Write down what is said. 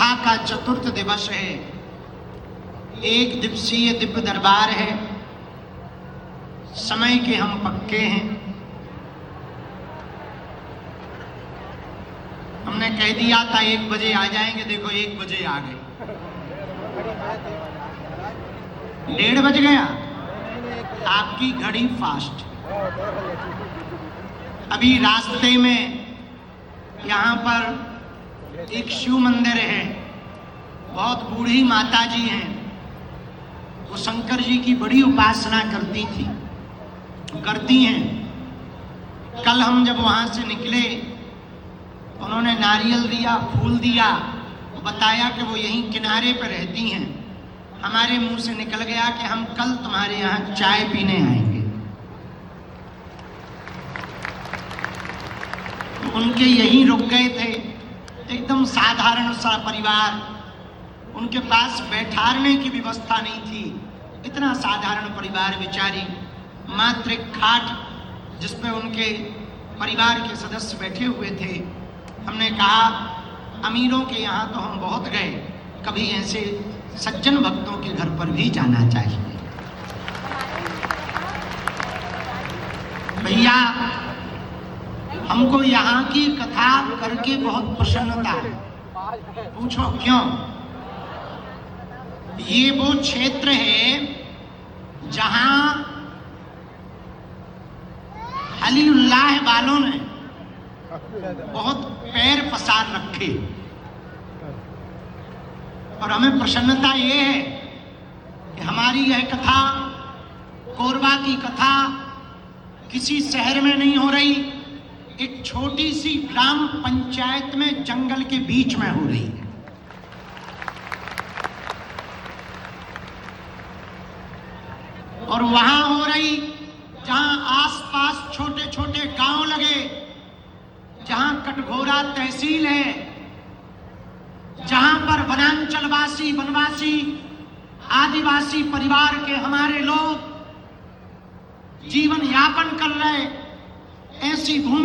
कथा का चतुर्थ दिवस है। एक दिवसीय दिव्य दरबार है। समय के हम पक्के हैं। हमने कह दिया था 1 बजे आ जाएंगे, देखो 1 बजे आ गए। 1:30 बज गया। आपकी घड़ी फास्ट। अभी रास्ते में यहाँ पर एक शिव मंदिर है। बहुत बूढ़ी माता जी हैं। वो शंकर जी की बड़ी उपासना करती हैं। कल हम जब वहां से निकले, उन्होंने नारियल दिया, फूल दिया, बताया कि वो यहीं किनारे पर रहती हैं। हमारे मुंह से निकल गया कि हम कल तुम्हारे यहाँ चाय पीने आएंगे। तो उनके यहीं रुक गए थे। एकदम साधारण सा परिवार, उनके पास बैठाने की व्यवस्था नहीं थी। इतना साधारण परिवार, बेचारी मात्र एक खाट जिस पे उनके परिवार के सदस्य बैठे हुए थे। हमने कहा अमीरों के यहाँ तो हम बहुत गए, कभी ऐसे सज्जन भक्तों के घर पर भी जाना चाहिए। भैया, हमको यहाँ की कथा करके बहुत प्रसन्नता है। पूछो क्यों? ये वो क्षेत्र है जहां खलीलुल्लाह वालों ने बहुत पैर पसार रखे। और हमें प्रसन्नता ये है कि हमारी यह कथा, कोरबा की कथा, किसी शहर में नहीं हो रही, एक छोटी सी ग्राम पंचायत में जंगल के बीच में हो रही है। और वहां हो रही जहां आसपास छोटे छोटे गांव लगे, जहां कटघोरा तहसील है, जहां पर वनांचलवासी, वनवासी, आदिवासी परिवार के हमारे लोग जीवन यापन कर रहे, ऐसी भूमि